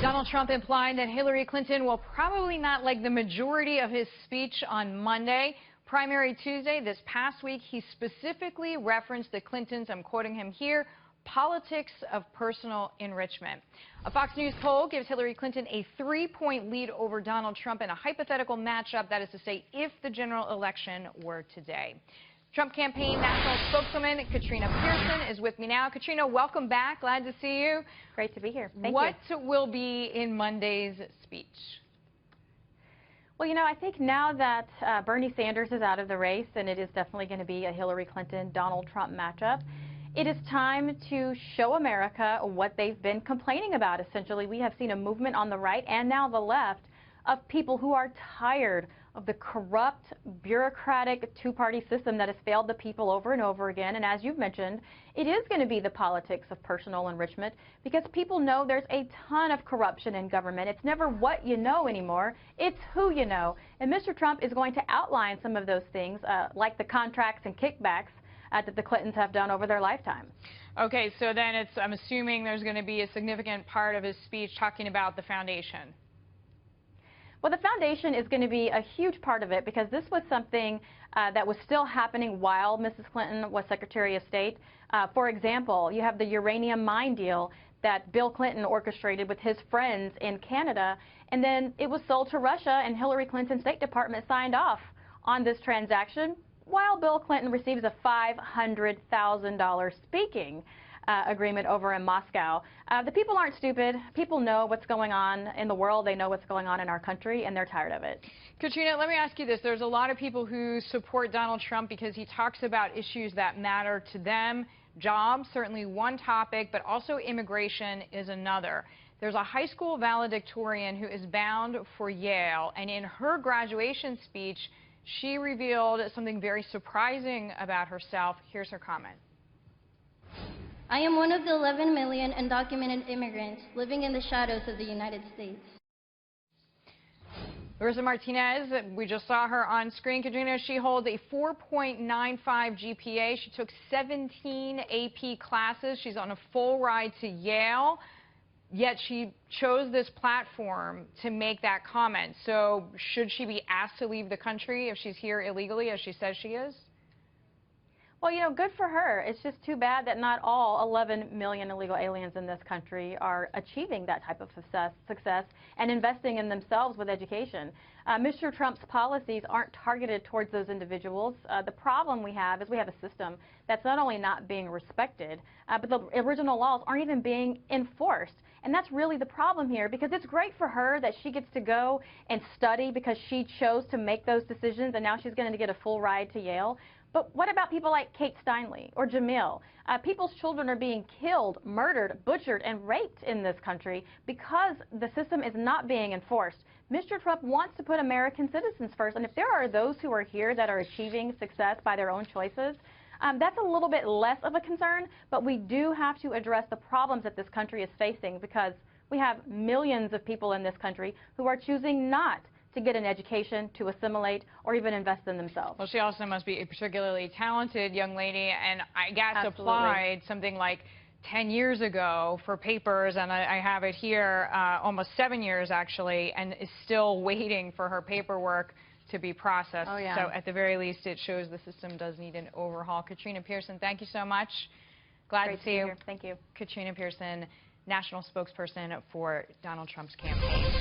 Donald Trump implied that Hillary Clinton will probably not like the majority of his speech on Monday. Primary Tuesday this past week, he specifically referenced the Clintons, I'm quoting him here, politics of personal enrichment. A Fox News poll gives Hillary Clinton a 3-point lead over Donald Trump in a hypothetical matchup, that is to say, if the general election were today. Trump campaign national spokeswoman Katrina Pierson is with me now. Katrina, welcome back. Glad to see you. Great to be here. Thank you. What will be in Monday's speech? Well, you know, I think now that Bernie Sanders is out of the race, and it is definitely going to be a Hillary Clinton-Donald Trump matchup, it is time to show America what they've been complaining about. Essentially, we have seen a movement on the right and now the left of people who are tired of the corrupt, bureaucratic two-party system that has failed the people over and over again. And as you've mentioned, it is going to be the politics of personal enrichment because people know there's a ton of corruption in government. It's never what you know anymore, it's who you know. And Mr. Trump is going to outline some of those things, like the contracts and kickbacks that the Clintons have done over their lifetime. Okay, so then I'm assuming there's going to be a significant part of his speech talking about the foundation. Well, the foundation is going to be a huge part of it because this was something that was still happening while Mrs. Clinton was Secretary of State. For example, you have the uranium mine deal that Bill Clinton orchestrated with his friends in Canada, and then it was sold to Russia, and Hillary Clinton's State Department signed off on this transaction while Bill Clinton receives a $500,000 speaking agreement over in Moscow. The people aren't stupid. People know what's going on in the world. They know what's going on in our country, and they're tired of it. Katrina, let me ask you this. There's a lot of people who support Donald Trump because he talks about issues that matter to them. Jobs, certainly one topic, but also immigration is another. There's a high school valedictorian who is bound for Yale, and in her graduation speech, she revealed something very surprising about herself. Here's her comment. I am one of the 11 million undocumented immigrants living in the shadows of the United States. Larissa Martinez, we just saw her on screen. Katrina, she holds a 4.95 GPA. She took 17 AP classes. She's on a full ride to Yale, yet she chose this platform to make that comment. So should she be asked to leave the country if she's here illegally, as she says she is? Well, you know, good for her. It's just too bad that not all 11 million illegal aliens in this country are achieving that type of success and investing in themselves with education. Mr. Trump's policies aren't targeted towards those individuals. The problem we have is we have a system that's not only not being respected, but the original laws aren't even being enforced. And that's really the problem here, because it's great for her that she gets to go and study because she chose to make those decisions, and now she's going to get a full ride to Yale. But what about people like Kate Steinle or Jamil? People's children are being killed, murdered, butchered, and raped in this country because the system is not being enforced. Mr. Trump wants to put American citizens first, and if there are those who are here that are achieving success by their own choices, that's a little bit less of a concern, but we do have to address the problems that this country is facing because we have millions of people in this country who are choosing not to get an education, to assimilate, or even invest in themselves. Well, she also must be a particularly talented young lady, and I guess Absolutely. applied something like 10 years ago for papers, and I have it here, almost 7 years actually, and is still waiting for her paperwork to be processed. Oh, yeah. So at the very least, it shows the system does need an overhaul. Katrina Pierson, thank you so much. Glad Great to see you. Here. Thank you. Katrina Pierson, national spokesperson for Donald Trump's campaign.